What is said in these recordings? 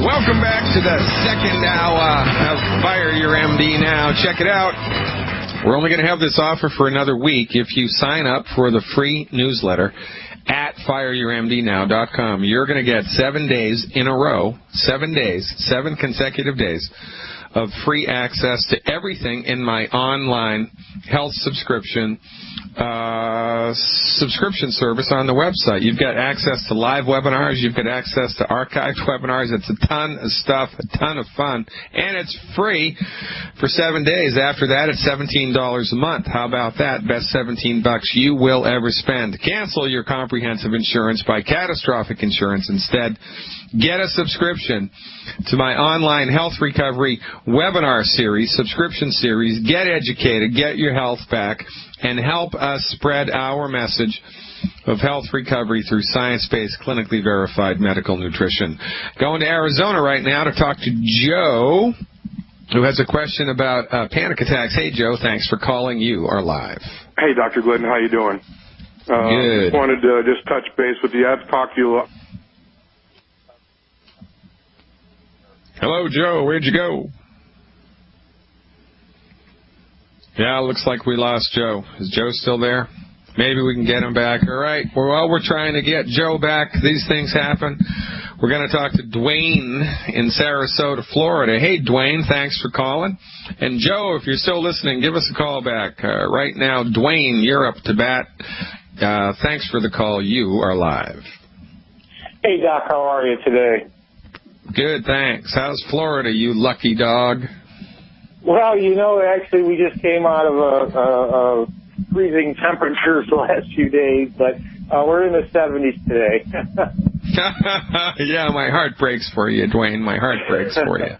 Welcome back to the second hour of Fire Your MD Now. Check it out. We're only going to have this offer for another week. If you sign up for the free newsletter at fireyourmdnow.com, you're going to get 7 days in a row, 7 days, 7 consecutive days of free access to everything in my online health subscription service on the website. You've got access to live webinars. You've got access to archived webinars. It's a ton of stuff, a ton of fun, and it's free for 7 days. After that, it's $17 a month. How about that? Best $17 you will ever spend. Cancel your comprehensive insurance, buy catastrophic insurance instead. Get a subscription to my online health recovery webinar series, subscription series. Get educated, get your health back, and help us spread our message of health recovery through science-based, clinically verified medical nutrition. Going to Arizona right now to talk to Joe, who has a question about panic attacks. Hey, Joe, thanks for calling. You are live. Hey, Dr. Glidden, how you doing? Good. Wanted to just touch base with you. I've talked to you. Hello, Joe. Where'd you go? Yeah, looks like we lost Joe. Is Joe still there? Maybe we can get him back. All right. Well, we're trying to get Joe back. These things happen. We're going to talk to Dwayne in Sarasota, Florida. Hey, Dwayne, thanks for calling. And Joe, if you're still listening, give us a call back. Right now, Dwayne, you're up to bat. Thanks for the call. You are live. Hey, Doc, how are you today? Good, thanks. How's Florida, you lucky dog? Well, actually, we just came out of a freezing temperatures the last few days, but we're in the 70s today. Yeah, my heart breaks for you, Dwayne. My heart breaks for you.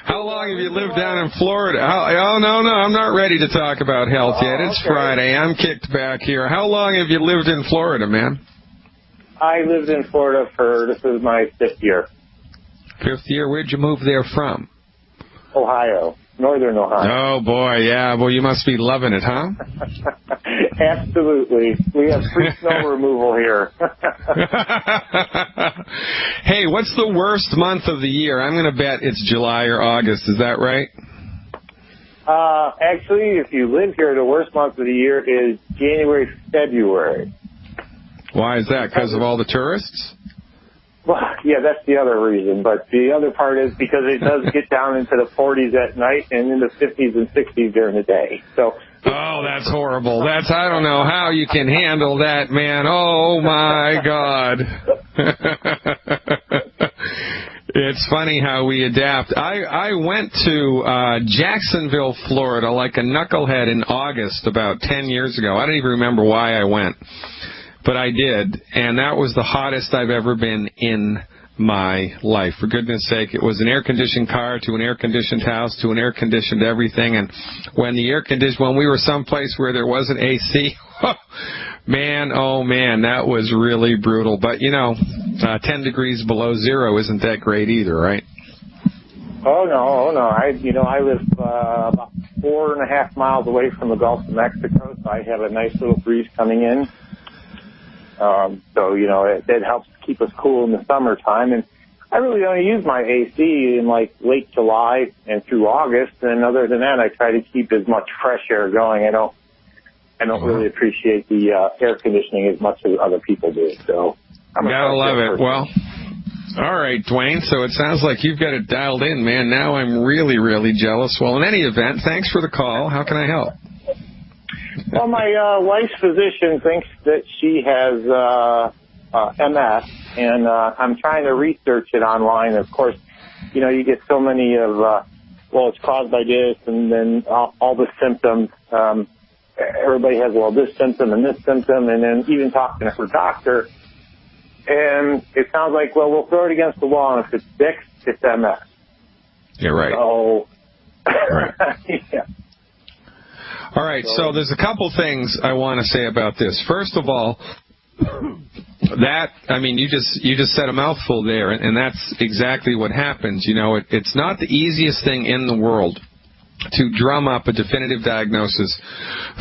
How long have you lived down in Florida? Oh, no, I'm not ready to talk about health yet. It's okay. Friday. I'm kicked back here. How long have you lived in Florida, man? I lived in Florida this is my 5th year. 5th year? Where'd you move there from? Ohio, northern Ohio. Oh, boy, yeah. Well, you must be loving it, huh? Absolutely. We have free snow removal here. Hey, what's the worst month of the year? I'm going to bet it's July or August. Is that right? Actually, if you live here, the worst month of the year is January, February. Why is that? Because of all the tourists? Well, yeah, that's the other reason. But the other part is because it does get down into the 40s at night and in the 50s and 60s during the day. So. Oh, that's horrible. I don't know how you can handle that, man. Oh, my God. It's funny how we adapt. I went to Jacksonville, Florida, like a knucklehead in August about 10 years ago. I don't even remember why I went. But I did, and that was the hottest I've ever been in my life. For goodness sake, it was an air-conditioned car to an air-conditioned house to an air-conditioned everything. And when we were someplace where there wasn't AC, man, oh man, that was really brutal. But 10 degrees below zero isn't that great either, right? Oh no. I live about 4.5 miles away from the Gulf of Mexico, so I have a nice little breeze coming in. It helps keep us cool in the summertime. And I really only use my AC in like late July and through August. And other than that, I try to keep as much fresh air going. I don't really appreciate the air conditioning as much as other people do. So gotta love it. Well, all right, Dwayne. So it sounds like you've got it dialed in, man. Now I'm really, really jealous. Well, in any event, thanks for the call. How can I help? Well, my wife's physician thinks that she has MS, and I'm trying to research it online. Of course, you get so many of, it's caused by this, and then all the symptoms. Everybody has, this symptom and this symptom, and then even talking to her doctor. And it sounds like, we'll throw it against the wall, and if it's fixed, it's MS. You're right. So, right. Yeah. All right, so there's a couple things I want to say about this. First of all, you just said a mouthful there, and that's exactly what happens. It's not the easiest thing in the world to drum up a definitive diagnosis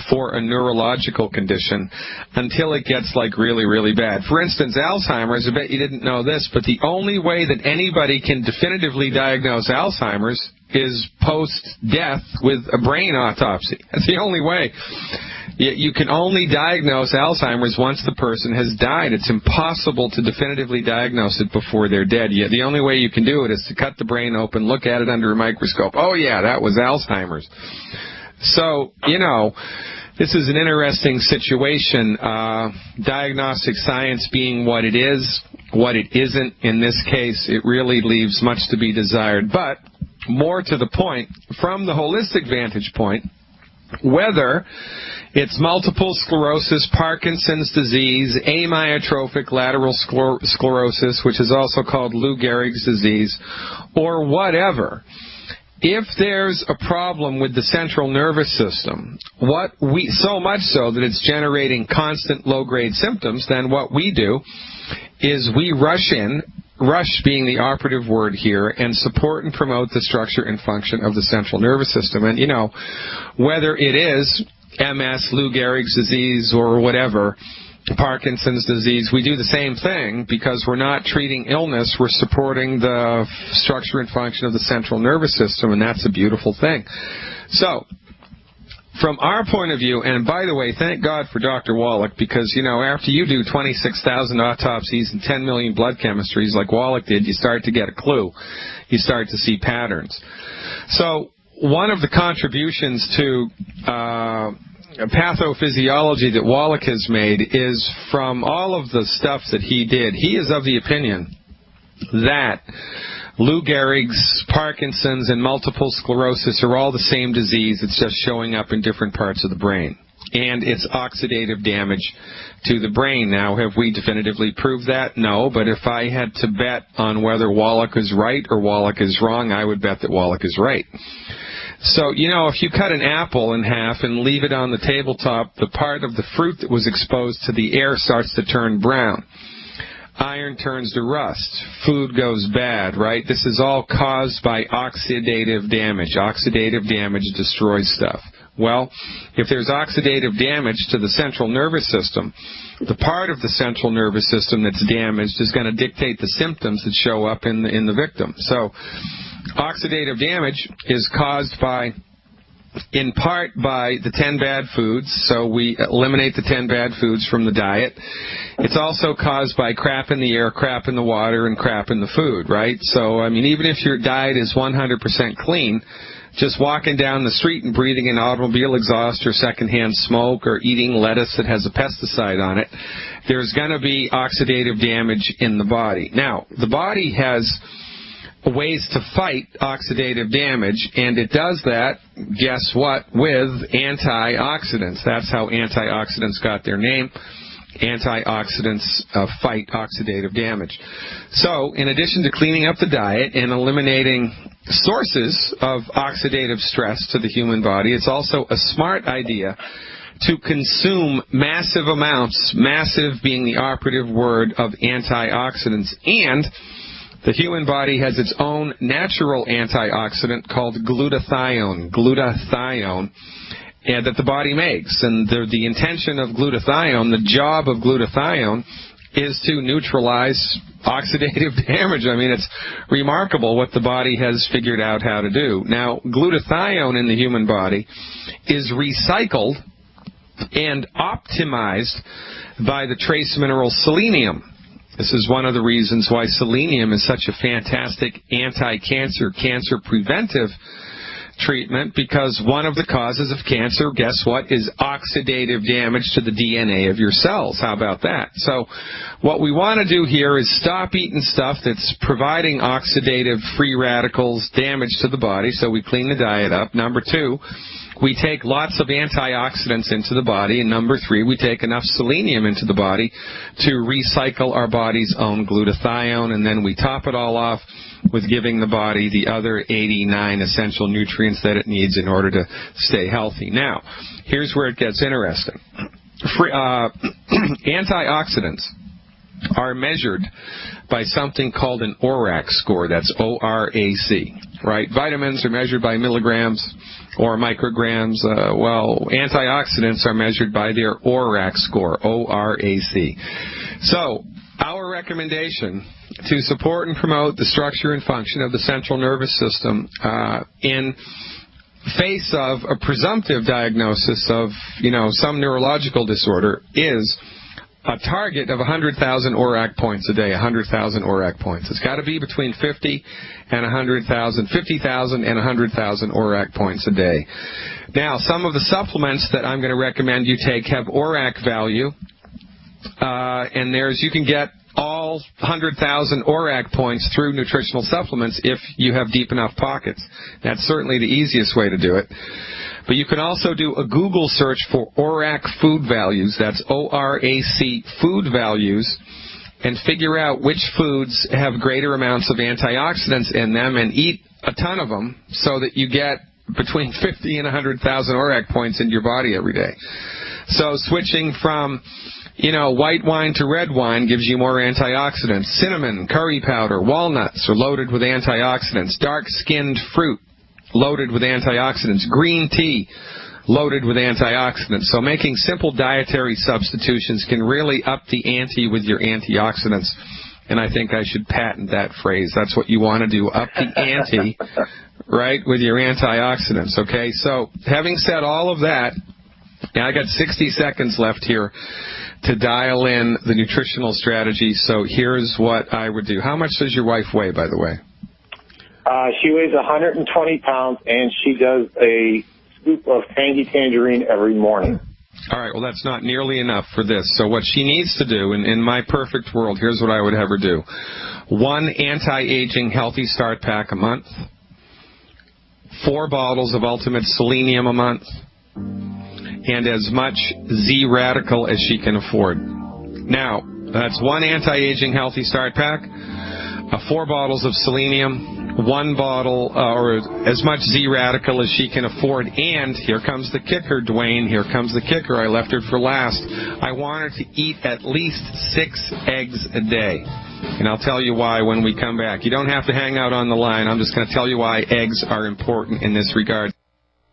for a neurological condition until it gets like really, really bad. For instance, Alzheimer's, I bet you didn't know this, but the only way that anybody can definitively diagnose Alzheimer's is post-death with a brain autopsy. That's the only way. You can only diagnose Alzheimer's once the person has died. It's impossible to definitively diagnose it before they're dead. The only way you can do it is to cut the brain open, look at it under a microscope. Oh, yeah, that was Alzheimer's. So, this is an interesting situation. Diagnostic science being what it is, what it isn't. In this case, it really leaves much to be desired. But more to the point, from the holistic vantage point, whether it's multiple sclerosis, Parkinson's disease, amyotrophic lateral sclerosis, which is also called Lou Gehrig's disease, or whatever, if there's a problem with the central nervous system, so much so that it's generating constant low-grade symptoms, then what we do is we rush being the operative word here, and support and promote the structure and function of the central nervous system. And, whether it is MS, Lou Gehrig's disease, or whatever, Parkinson's disease, we do the same thing because we're not treating illness, we're supporting the structure and function of the central nervous system, and that's a beautiful thing. So, from our point of view, and by the way, thank God for Dr. Wallach, because, after you do 26,000 autopsies and 10 million blood chemistries like Wallach did, you start to get a clue. You start to see patterns. So, one of the contributions to pathophysiology that Wallach has made is from all of the stuff that he did. He is of the opinion that Lou Gehrig's, Parkinson's, and multiple sclerosis are all the same disease. It's just showing up in different parts of the brain. And it's oxidative damage to the brain. Now, have we definitively proved that? No, but if I had to bet on whether Wallach is right or Wallach is wrong, I would bet that Wallach is right. So, if you cut an apple in half and leave it on the tabletop, the part of the fruit that was exposed to the air starts to turn brown. Iron turns to rust. Food goes bad, right? This is all caused by oxidative damage. Oxidative damage destroys stuff. Well, if there's oxidative damage to the central nervous system, the part of the central nervous system that's damaged is going to dictate the symptoms that show up in the victim. So, oxidative damage is caused in part by the 10 bad foods, so we eliminate the 10 bad foods from the diet. It's also caused by crap in the air, crap in the water, and crap in the food, right? So, even if your diet is 100% clean, just walking down the street and breathing in automobile exhaust or secondhand smoke or eating lettuce that has a pesticide on it, there's going to be oxidative damage in the body. Now, the body has ways to fight oxidative damage, and it does that, guess what, with antioxidants. That's how antioxidants got their name. Antioxidants fight oxidative damage. So, in addition to cleaning up the diet and eliminating sources of oxidative stress to the human body, it's also a smart idea to consume massive amounts, massive being the operative word, of antioxidants. And the human body has its own natural antioxidant called glutathione. And that the body makes. And the intention of glutathione, the job of glutathione, is to neutralize oxidative damage. It's remarkable what the body has figured out how to do. Now, glutathione in the human body is recycled and optimized by the trace mineral selenium. This is one of the reasons why selenium is such a fantastic anti-cancer, cancer preventive treatment, because one of the causes of cancer, guess what, is oxidative damage to the DNA of your cells. How about that? So what we want to do here is stop eating stuff that's providing oxidative free radicals, damage to the body, so we clean the diet up. Number two, we take lots of antioxidants into the body. And number three, we take enough selenium into the body to recycle our body's own glutathione, and then we top it all off with giving the body the other 89 essential nutrients that it needs in order to stay healthy. Now, here's where it gets interesting. Antioxidants are measured by something called an ORAC score. That's O-R-A-C, right? Vitamins are measured by milligrams or micrograms. Antioxidants are measured by their ORAC score, O-R-A-C. So our recommendation to support and promote the structure and function of the central nervous system in face of a presumptive diagnosis of, some neurological disorder is a target of 100,000 ORAC points a day, 100,000 ORAC points. It's got to be between 50,000 and 100,000 ORAC points a day. Now, some of the supplements that I'm going to recommend you take have ORAC value, and you can get all 100,000 ORAC points through nutritional supplements if you have deep enough pockets. That's certainly the easiest way to do it. But you can also do a Google search for ORAC food values, that's O-R-A-C food values, and figure out which foods have greater amounts of antioxidants in them and eat a ton of them so that you get between 50 and 100,000 ORAC points into your body every day. So switching from white wine to red wine gives you more antioxidants. Cinnamon, curry powder, walnuts are loaded with antioxidants. Dark-skinned fruit, loaded with antioxidants. Green tea, loaded with antioxidants. So making simple dietary substitutions can really up the ante with your antioxidants. And I think I should patent that phrase. That's what you want to do, up the ante, right, with your antioxidants, okay? So having said all of that, now I got 60 seconds left here to dial in the nutritional strategy. So here's what I would do. How much does your wife weigh, by the way? She weighs 120 pounds, and she does a scoop of Tangy Tangerine every morning. All right, well, that's not nearly enough for this. So what she needs to do, in my perfect world, here's what I would have her do. 1 anti-aging healthy start pack a month, 4 bottles of Ultimate Selenium a month, and as much Z-Radical as she can afford. Now, that's 1 anti-aging healthy start pack, 4 bottles of Selenium, 1 bottle or as much Z-Radical as she can afford, and here comes the kicker, Dwayne, here comes the kicker, I left her for last. I want her to eat at least 6 eggs a day. And I'll tell you why when we come back. You don't have to hang out on the line. I'm just going to tell you why eggs are important in this regard.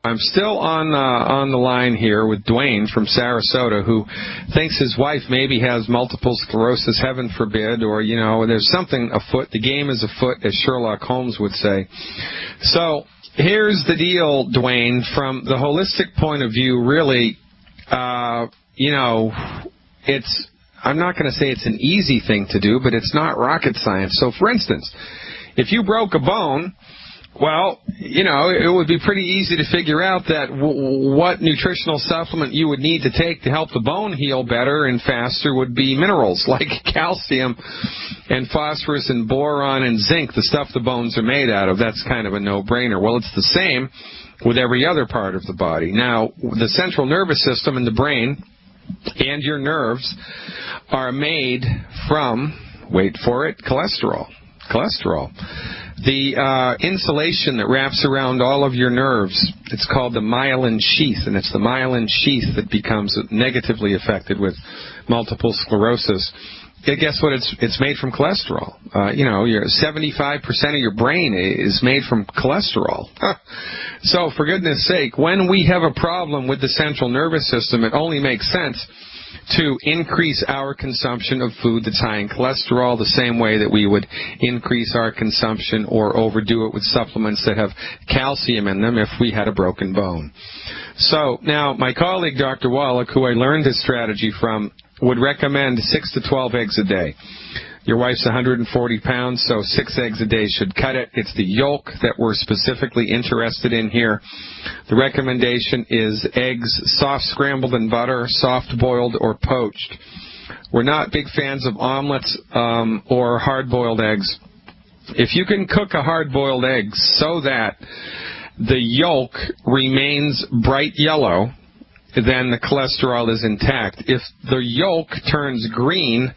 I'm still on the line here with Dwayne from Sarasota, who thinks his wife maybe has multiple sclerosis, heaven forbid, or, there's something afoot. The game is afoot, as Sherlock Holmes would say. So here's the deal, Dwayne. From the holistic point of view, really, it's, I'm not going to say it's an easy thing to do, but it's not rocket science. So, for instance, if you broke a bone, well, it would be pretty easy to figure out that what nutritional supplement you would need to take to help the bone heal better and faster would be minerals like calcium and phosphorus and boron and zinc, the stuff the bones are made out of. That's kind of a no-brainer. Well, it's the same with every other part of the body. Now, the central nervous system and the brain and your nerves are made from, wait for it, cholesterol. The insulation that wraps around all of your nerves, it's called the myelin sheath, and it's the myelin sheath that becomes negatively affected with multiple sclerosis. Guess what? It's made from cholesterol. Your 75% of your brain is made from cholesterol. So, for goodness sake, when we have a problem with the central nervous system, it only makes sense to increase our consumption of food that's high in cholesterol the same way that we would increase our consumption or overdo it with supplements that have calcium in them if we had a broken bone. So now my colleague Dr. Wallach, who I learned this strategy from, would recommend 6 to 12 eggs a day. Your wife's 140 pounds, so 6 eggs a day should cut it. It's the yolk that we're specifically interested in here. The recommendation is eggs soft scrambled in butter, soft boiled, or poached. We're not big fans of omelets or hard-boiled eggs. If you can cook a hard-boiled egg so that the yolk remains bright yellow, then the cholesterol is intact. If the yolk turns green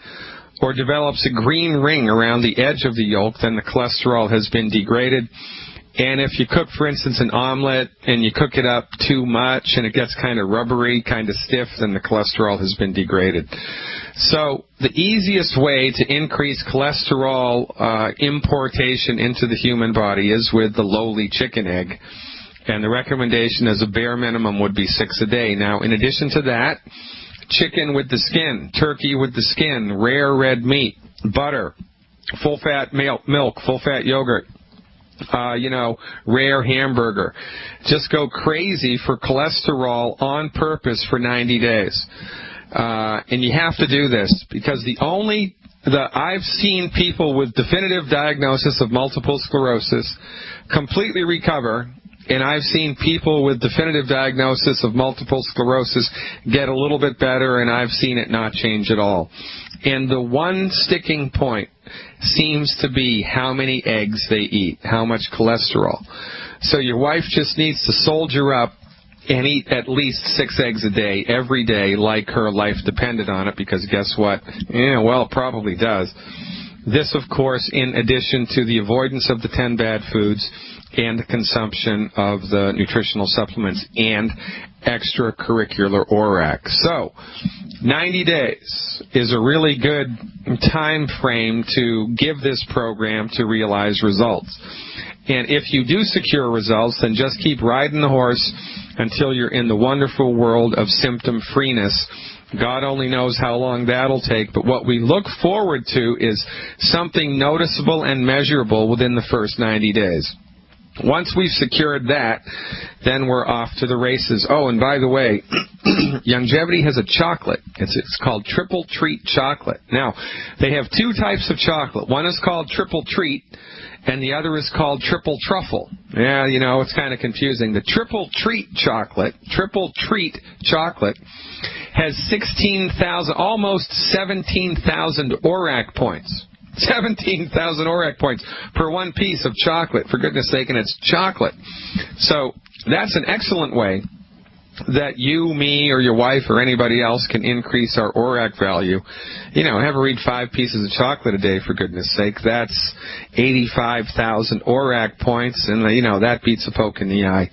or develops a green ring around the edge of the yolk, then the cholesterol has been degraded. And if you cook, for instance, an omelet and you cook it up too much and it gets kind of rubbery, kind of stiff, then the cholesterol has been degraded. So the easiest way to increase cholesterol importation into the human body is with the lowly chicken egg. And the recommendation as a bare minimum would be 6 a day. Now, in addition to that, chicken with the skin, turkey with the skin, rare red meat, butter, full-fat milk, full-fat yogurt, rare hamburger. Just go crazy for cholesterol on purpose for 90 days. And you have to do this because I've seen people with definitive diagnosis of multiple sclerosis completely recover, and I've seen people with definitive diagnosis of multiple sclerosis get a little bit better, and I've seen it not change at all. And the one sticking point seems to be how many eggs they eat, how much cholesterol. So your wife just needs to soldier up and eat at least 6 eggs a day, every day, like her life depended on it, because guess what? It probably does. This, of course, in addition to the avoidance of the 10 bad foods and the consumption of the nutritional supplements and extracurricular ORAC. So, 90 days is a really good time frame to give this program to realize results. And if you do secure results, then just keep riding the horse until you're in the wonderful world of symptom-freeness. God only knows how long that'll take, but what we look forward to is something noticeable and measurable within the first 90 days. Once we've secured that, then we're off to the races. Oh, and by the way, Longevity has a chocolate. It's called Triple Treat Chocolate. Now, they have 2 types of chocolate. One is called Triple Treat, and the other is called Triple Truffle. Yeah, it's kind of confusing. The Triple Treat Chocolate has 16,000, almost 17,000 ORAC points. 17,000 ORAC points per one piece of chocolate, for goodness sake, and it's chocolate. So that's an excellent way that you, me, or your wife, or anybody else can increase our ORAC value. Have her eat 5 pieces of chocolate a day, for goodness sake. That's 85,000 ORAC points, and, that beats a poke in the eye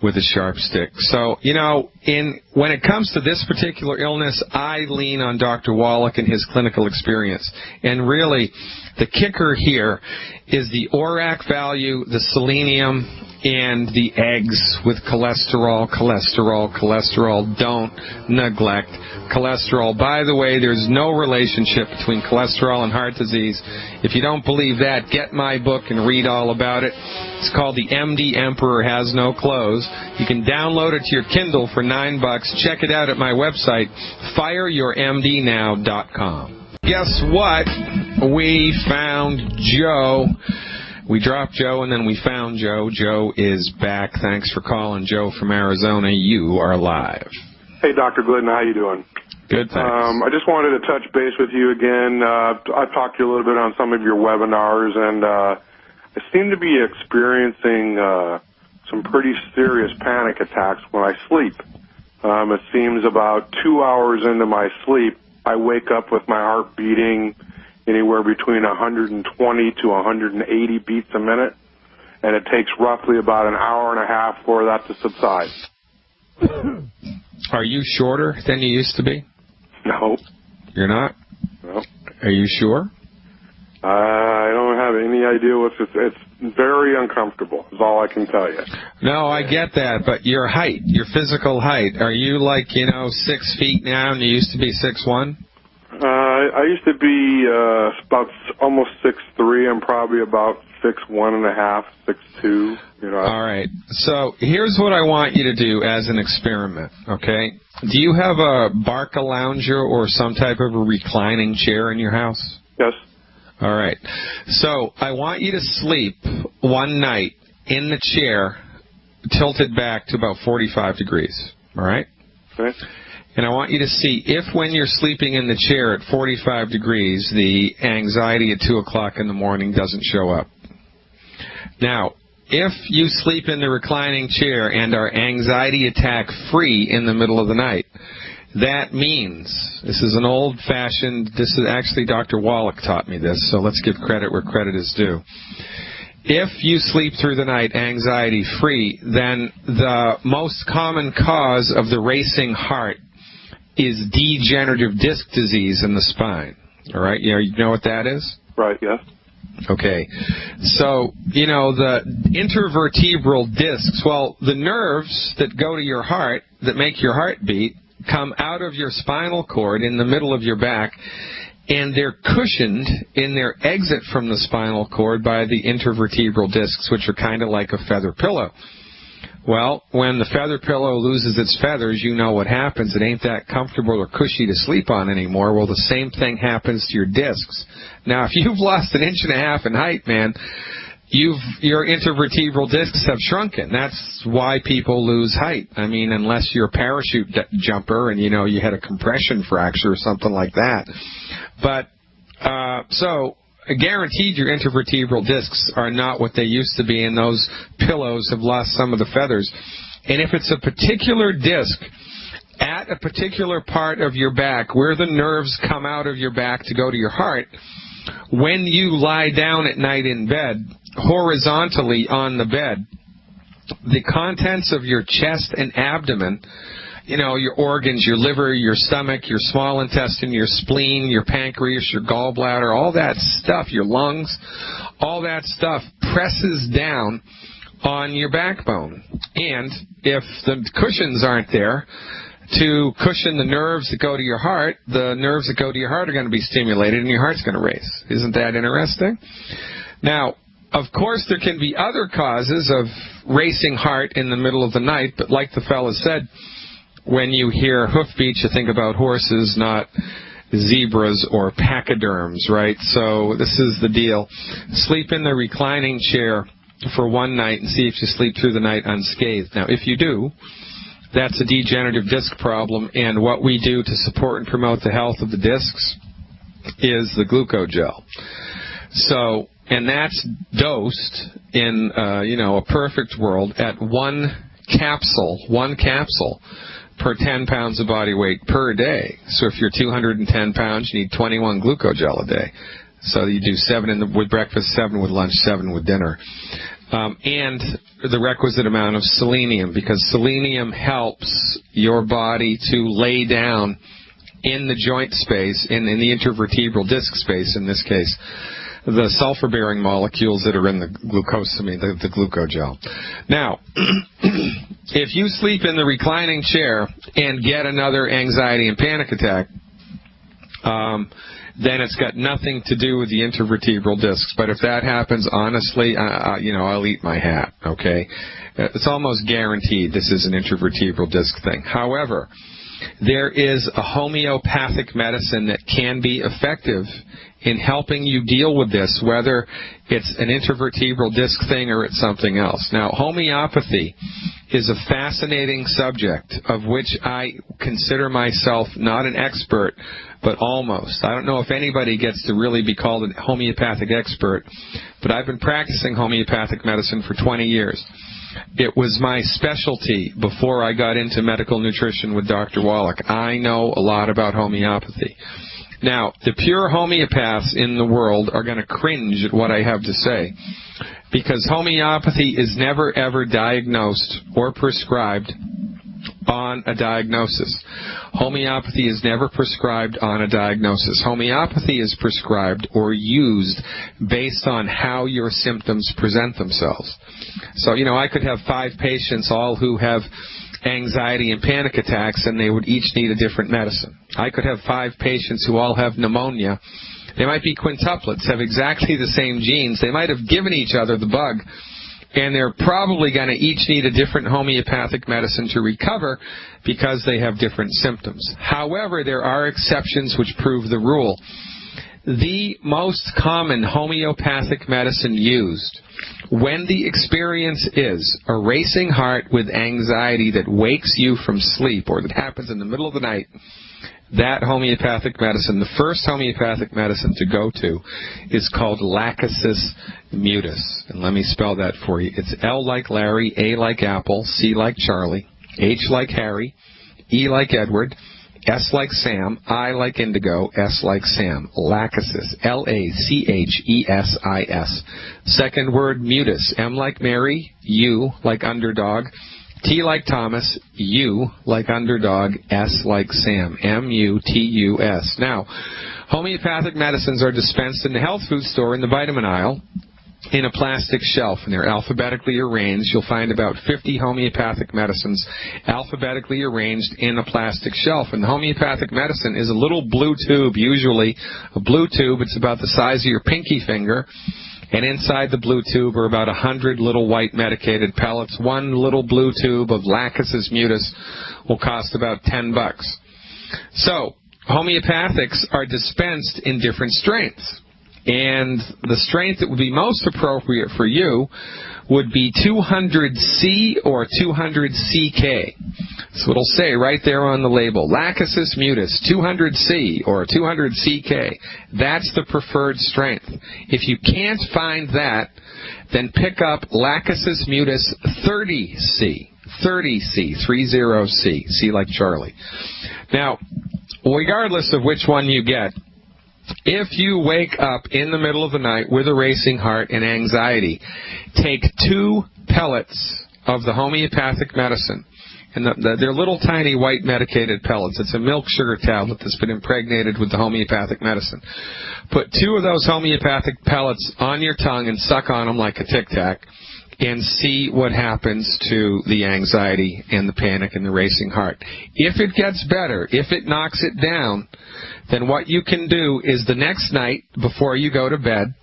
with a sharp stick. So, when it comes to this particular illness, I lean on Dr. Wallach and his clinical experience. And really, the kicker here is the ORAC value, the selenium, and the eggs with cholesterol. Don't neglect cholesterol. By the way, there's no relationship between cholesterol and heart disease. If you don't believe that, get my book and read all about it. It's called The MD Emperor Has No Clothes. You can download it to your Kindle for $9. Check it out at my website, fireyourmdnow.com. Guess what? We found Joe. We dropped Joe, and then we found Joe. Joe is back. Thanks for calling, Joe from Arizona. You are live. Hey, Dr. Glidden, how you doing? Good, thanks. I just wanted to touch base with you again. I've talked to you a little bit on some of your webinars, and I seem to be experiencing some pretty serious panic attacks when I sleep. It seems about 2 hours into my sleep, I wake up with my heart beating anywhere between 120 to 180 beats a minute, and it takes roughly about an hour and a half for that to subside. Are you shorter than you used to be? No. You're not? No. Are you sure? I don't have any idea what it's very uncomfortable, is all I can tell you. No, I get that, but your height, your physical height, are you 6 feet now and you used to be 6'1"? I used to be about almost 6'3". I'm probably about 6'1.5", 6'2". All right. So here's what I want you to do as an experiment, okay? Do you have a Barca lounger or some type of a reclining chair in your house? Yes. All right. So I want you to sleep one night in the chair tilted back to about 45 degrees, all right? Okay. And I want you to see if when you're sleeping in the chair at 45 degrees, the anxiety at 2 o'clock in the morning doesn't show up. Now, if you sleep in the reclining chair and are anxiety attack free in the middle of the night, that means, this is an old-fashioned, this is actually Dr. Wallach taught me this, so let's give credit where credit is due. if you sleep through the night anxiety-free, then the most common cause of the racing heart is degenerative disc disease in the spine. All right? You know what that is? Right, yes. Okay. So, the intervertebral discs, well, the nerves that go to your heart, that make your heart beat, come out of your spinal cord in the middle of your back, and they're cushioned in their exit from the spinal cord by the intervertebral discs, which are kind of like a feather pillow. Well, when the feather pillow loses its feathers, you know what happens. It ain't that comfortable or cushy to sleep on anymore. Well, the same thing happens to your discs. Now, if you've lost 1.5 inches in height, man, your intervertebral discs have shrunken. That's why people lose height. I mean, unless you're a parachute jumper and, you had a compression fracture or something like that. But, so, guaranteed your intervertebral discs are not what they used to be, and those pillows have lost some of the feathers. And if it's a particular disc at a particular part of your back where the nerves come out of your back to go to your heart, when you lie down at night in bed, horizontally on the bed, the contents of your chest and abdomen, your organs, your liver, your stomach, your small intestine, your spleen, your pancreas, your gallbladder, all that stuff, your lungs, all that stuff presses down on your backbone. And if the cushions aren't there to cushion the nerves that go to your heart, the nerves that go to your heart are going to be stimulated and your heart's going to race. Isn't that interesting? Now, of course, there can be other causes of racing heart in the middle of the night, but like the fellow said, when you hear hoofbeats, you think about horses, not zebras or pachyderms, right? So this is the deal. Sleep in the reclining chair for one night and see if you sleep through the night unscathed. Now, if you do, that's a degenerative disc problem, and what we do to support and promote the health of the discs is the glucogel. So, and that's dosed in, a perfect world at one capsule per 10 pounds of body weight per day. So if you're 210 pounds, you need 21 glucogel a day. So you do 7 with breakfast, 7 with lunch, 7 with dinner. And the requisite amount of selenium, because selenium helps your body to lay down in the joint space, in the intervertebral disc space in this case, the sulfur-bearing molecules that are in the glucosamine, the glucogel. Now, if you sleep in the reclining chair and get another anxiety and panic attack, then it's got nothing to do with the intervertebral discs. But if that happens, honestly, I'll eat my hat, okay? It's almost guaranteed this is an intervertebral disc thing. However, there is a homeopathic medicine that can be effective in helping you deal with this, whether it's an intervertebral disc thing or it's something else. Now, homeopathy is a fascinating subject of which I consider myself not an expert, but almost. I don't know if anybody gets to really be called a homeopathic expert, but I've been practicing homeopathic medicine for 20 years. It was my specialty before I got into medical nutrition with Dr. Wallach. I know a lot about homeopathy. Now, the pure homeopaths in the world are going to cringe at what I have to say, because homeopathy is never, ever diagnosed or prescribed on a diagnosis. Homeopathy is never prescribed on a diagnosis. Homeopathy is prescribed or used based on how your symptoms present themselves. So, I could have 5 patients all who have anxiety and panic attacks, and they would each need a different medicine. I could have 5 patients who all have pneumonia. They might be quintuplets, have exactly the same genes. They might have given each other the bug, and they're probably going to each need a different homeopathic medicine to recover because they have different symptoms. However, there are exceptions which prove the rule. The most common homeopathic medicine used when the experience is a racing heart with anxiety that wakes you from sleep or that happens in the middle of the night, that homeopathic medicine, the first homeopathic medicine to go to, is called Lachesis mutus. And let me spell that for you. It's L like Larry, A like Apple, C like Charlie, H like Harry, E like Edward, S like Sam, I like indigo, S like Sam. Lachesis, L-A-C-H-E-S-I-S. Second word, mutus, M like Mary, U like underdog, T like Thomas, U like underdog, S like Sam, M-U-T-U-S. Now, homeopathic medicines are dispensed in the health food store in the vitamin aisle in a plastic shelf, and they're alphabetically arranged. You'll find about 50 homeopathic medicines alphabetically arranged in a plastic shelf. And the homeopathic medicine is a little blue tube, usually a blue tube. It's about the size of your pinky finger. And inside the blue tube are about 100 little white medicated pellets. One little blue tube of Lachesis mutus will cost about $10. So, homeopathics are dispensed in different strengths. And the strength that would be most appropriate for you would be 200C or 200CK. That's what it'll say right there on the label. Lachesis mutus, 200C or 200CK. That's the preferred strength. If you can't find that, then pick up Lachesis mutus 30C. 30C, 30C, C like Charlie. Now, regardless of which one you get, if you wake up in the middle of the night with a racing heart and anxiety, take 2 pellets of the homeopathic medicine. And they're little tiny white medicated pellets. It's a milk sugar tablet that's been impregnated with the homeopathic medicine. Put 2 of those homeopathic pellets on your tongue and suck on them like a Tic Tac and see what happens to the anxiety and the panic and the racing heart. If it gets better, if it knocks it down, then what you can do is the next night before you go to bed,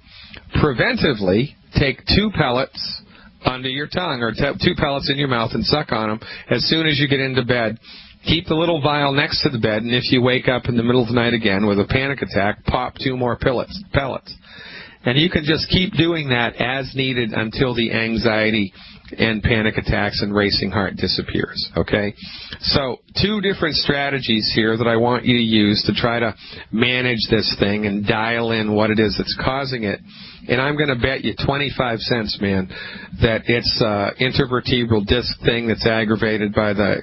preventively take 2 pellets under your tongue or 2 pellets in your mouth and suck on them as soon as you get into bed. Keep the little vial next to the bed, and if you wake up in the middle of the night again with a panic attack, pop 2 more pellets. And you can just keep doing that as needed until the anxiety and panic attacks and racing heart disappears, okay? So 2 different strategies here that I want you to use to try to manage this thing and dial in what it is that's causing it. And I'm going to bet you 25 cents, man, that it's intervertebral disc thing that's aggravated by the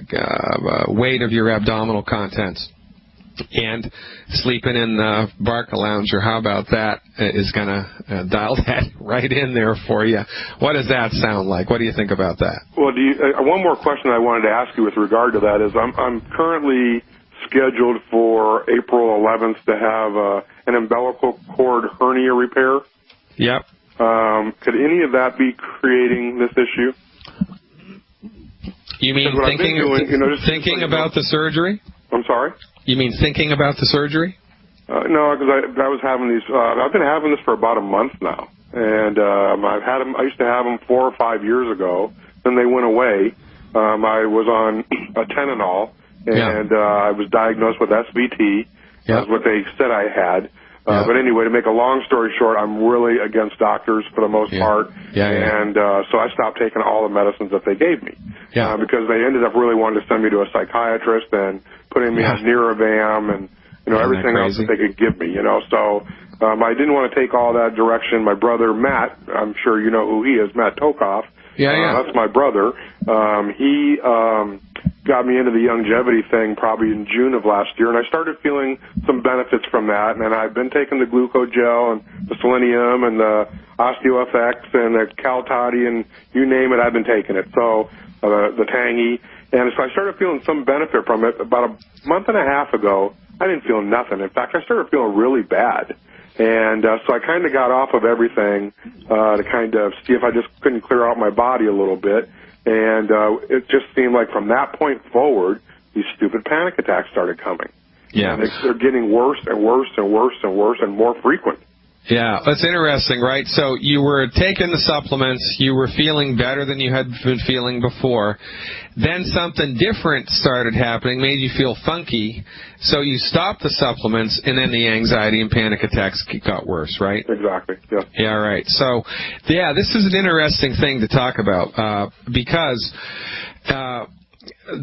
weight of your abdominal contents. And sleeping in the Barca Lounge, or how about that, is going to dial that right in there for you. What does that sound like? What do you think about that? Well, one more question I wanted to ask you with regard to that is I'm currently scheduled for April 11th to have an umbilical cord hernia repair. Yep. Could any of that be creating this issue? You mean thinking about the surgery? I'm sorry? You mean thinking about the surgery? No, because I was having these. I've been having this for about a month now, and I've had them. I used to have them 4 or 5 years ago. Then they went away. I was on a Tylenol, and I was diagnosed with SVT. That's what they said I had. But anyway, to make a long story short, I'm really against doctors for the most part. And so I stopped taking all the medicines that they gave me. Because they ended up really wanting to send me to a psychiatrist and putting me on Niravam and, everything else that they could give me, So I didn't want to take all that direction. My brother, Matt, I'm sure you know who he is, Matt Tokoff. That's my brother. He got me into the longevity thing probably in June of last year, and I started feeling some benefits from that. And I've been taking the glucogel and the selenium and the OsteoFX and the Caltati and you name it, I've been taking it. So the Tangy. And so I started feeling some benefit from it. About a month and a half ago, I didn't feel nothing. In fact, I started feeling really bad. And so I kind of got off of everything to kind of see if I just couldn't clear out my body a little bit. And it just seemed like from that point forward, these stupid panic attacks started coming. And they're getting worse and worse and worse and worse and more frequent. Yeah, that's interesting, right? So you were taking the supplements, you were feeling better than you had been feeling before. Then something different started happening, made you feel funky, so you stopped the supplements, and then the anxiety and panic attacks got worse, right? Exactly, yeah. Yeah, right. So, this is an interesting thing to talk about, because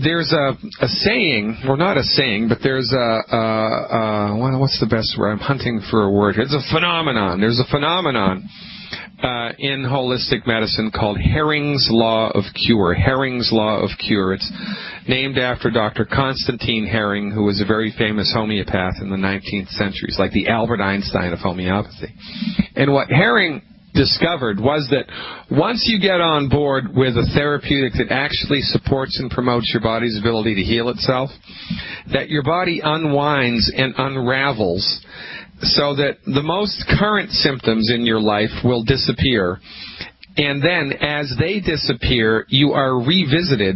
there's a saying, or not a saying, but there's what's the best word? I'm hunting for a word. It's a phenomenon. There's a phenomenon in holistic medicine called Herring's Law of Cure. Herring's Law of Cure. It's named after Dr. Constantine Herring, who was a very famous homeopath in the 19th century. He's like the Albert Einstein of homeopathy. And what Herring discovered was that once you get on board with a therapeutic that actually supports and promotes your body's ability to heal itself, that your body unwinds and unravels so that the most current symptoms in your life will disappear. And then as they disappear, you are revisited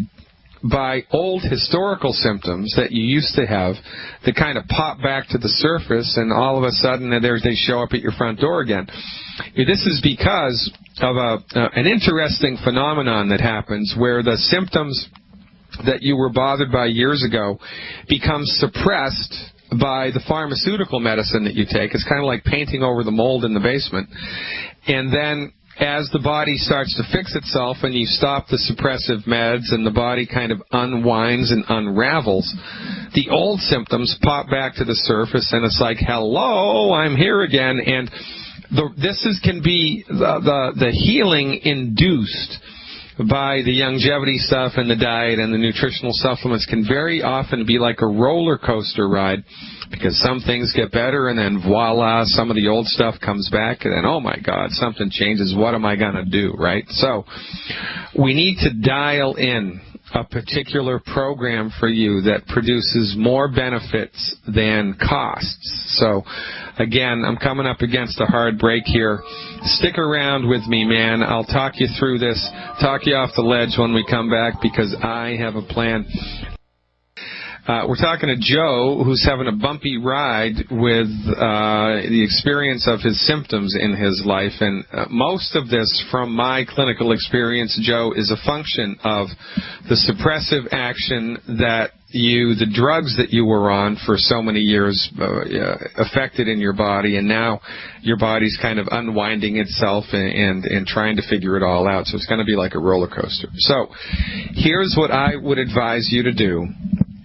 by old historical symptoms that you used to have that kind of pop back to the surface, and all of a sudden they show up at your front door again. This is because of an interesting phenomenon that happens where the symptoms that you were bothered by years ago become suppressed by the pharmaceutical medicine that you take. It's kind of like painting over the mold in the basement. And then as the body starts to fix itself and you stop the suppressive meds and the body kind of unwinds and unravels, the old symptoms pop back to the surface, and it's like, hello, I'm here again. And can be the healing induced by the longevity stuff and the diet and the nutritional supplements can very often be like a roller coaster ride, because some things get better and then voila, some of the old stuff comes back, and then, oh my God, something changes. What am I going to do, right? So we need to dial in a particular program for you that produces more benefits than costs. So again, I'm coming up against a hard break here. Stick around with me, man. I'll talk you through this, talk you off the ledge when we come back, because I have a plan. We're talking to Joe, who's having a bumpy ride with the experience of his symptoms in his life. And most of this, from my clinical experience, Joe, is a function of the suppressive action that the drugs that you were on for so many years affected in your body, and now your body's kind of unwinding itself and trying to figure it all out. So it's going to be like a roller coaster. So here's what I would advise you to do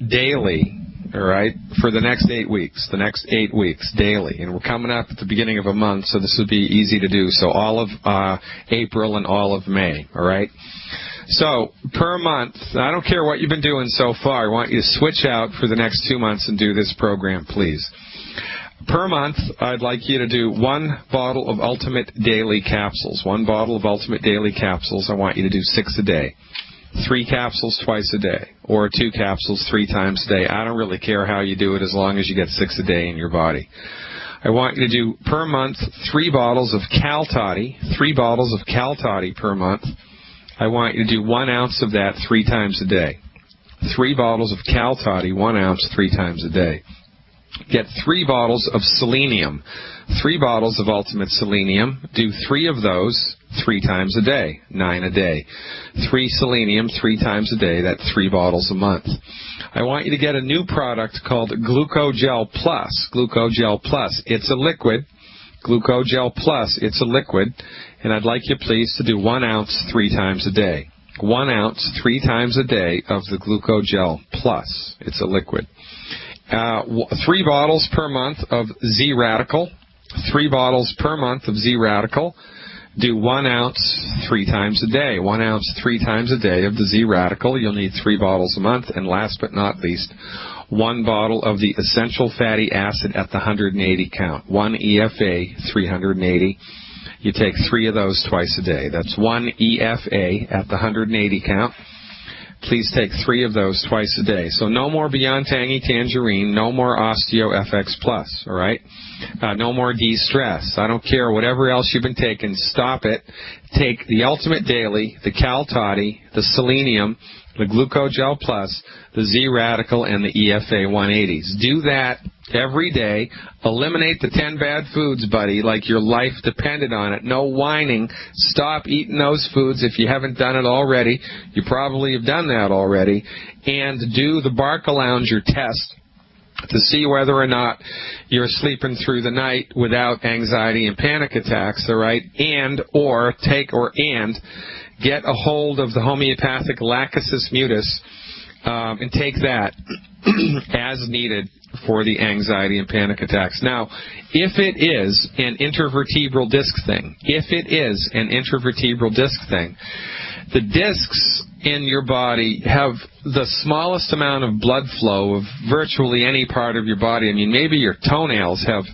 daily, all right, for the next 8 weeks, daily. And we're coming up at the beginning of a month, so this would be easy to do. So all of April and all of May, all right? So per month, I don't care what you've been doing so far. I want you to switch out for the next 2 months and do this program, please. Per month, I'd like you to do 1 bottle of Ultimate Daily Capsules. 1 bottle of Ultimate Daily Capsules. I want you to do 6 a day. 3 capsules twice a day, or 2 capsules 3 times a day. I don't really care how you do it as long as you get 6 a day in your body. I want you to do per month 3 bottles of Cal Toddy, 3 bottles of Cal Toddy per month. I want you to do 1 ounce of that 3 times a day. 3 bottles of Cal Toddy, 1 ounce 3 times a day. Get 3 bottles of selenium, 3 bottles of Ultimate Selenium. Do 3 of those 3 times a day, 9 a day. 3 selenium 3 times a day, that's 3 bottles a month. I want you to get a new product called Glucogel Plus. Glucogel Plus, it's a liquid. Glucogel Plus, it's a liquid. And I'd like you please to do 1 ounce 3 times a day. 1 ounce 3 times a day of the Glucogel Plus. It's a liquid. 3 bottles per month of Z-Radical. 3 bottles per month of Z-Radical. Do 1 ounce 3 times a day. 1 ounce 3 times a day of the Z-Radical. You'll need 3 bottles a month. And last but not least, 1 bottle of the essential fatty acid at the 180 count. 1 EFA, 380. You take 3 of those twice a day. That's 1 EFA at the 180 count. Please take 3 of those twice a day. So no more Beyond Tangy Tangerine, no more Osteo FX Plus, all right? No more de-stress. I don't care whatever else you've been taking, stop it. Take the Ultimate Daily, the Cal Toddy, the Selenium, the Glucogel Plus, the Z-Radical, and the EFA 180s. Do that every day. Eliminate the 10 bad foods, buddy, like your life depended on it. No whining. Stop eating those foods if you haven't done it already. You probably have done that already. And do the Barcalounger test to see whether or not you're sleeping through the night without anxiety and panic attacks, all right? And get a hold of the homeopathic Lachesis mutus and take that as needed for the anxiety and panic attacks. Now, if it is an intervertebral disc thing, the discs in your body have the smallest amount of blood flow of virtually any part of your body. I mean, maybe your toenails have,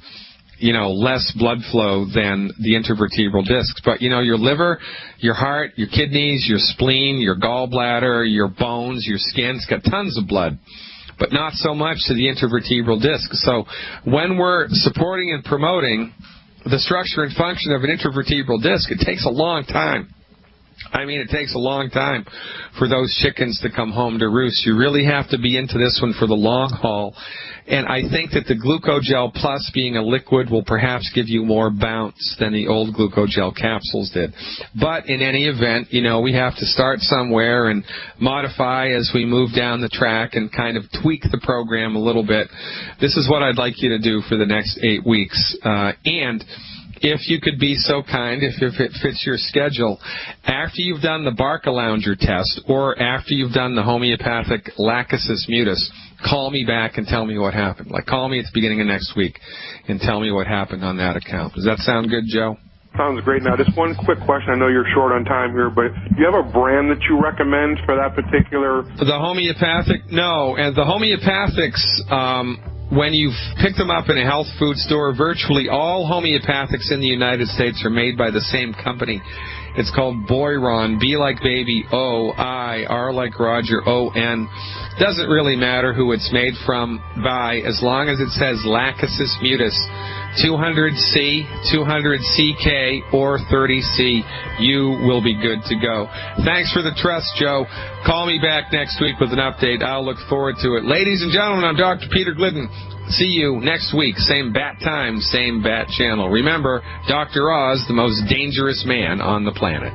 less blood flow than the intervertebral discs. But, your liver, your heart, your kidneys, your spleen, your gallbladder, your bones, your skin's got tons of blood, but not so much to the intervertebral disc. So when we're supporting and promoting the structure and function of an intervertebral disc, it takes a long time. It takes a long time for those chickens to come home to roost. You really have to be into this one for the long haul. And I think that the Glucogel Plus being a liquid will perhaps give you more bounce than the old Glucogel capsules did. But in any event, we have to start somewhere and modify as we move down the track and kind of tweak the program a little bit. This is what I'd like you to do for the next 8 weeks. And if you could be so kind, if it fits your schedule, after you've done the Barcalounger test or after you've done the homeopathic Lachesis mutus, call me back and tell me what happened. Call me at the beginning of next week and tell me what happened on that account. Does that sound good, Joe? Sounds great. Now, just one quick question. I know you're short on time here, but do you have a brand that you recommend for that particular? The homeopathic? No. And the homeopathics, when you pick them up in a health food store, virtually all homeopathics in the United States are made by the same company. It's called Boiron, B like baby, O-I, R like Roger, O-N. Doesn't really matter who it's made from by, as long as it says Lachesis mutus, 200C, 200CK, or 30C, you will be good to go. Thanks for the trust, Joe. Call me back next week with an update. I'll look forward to it. Ladies and gentlemen, I'm Dr. Peter Glidden. See you next week. Same bat time, same bat channel. Remember, Dr. Oz, the most dangerous man on the planet.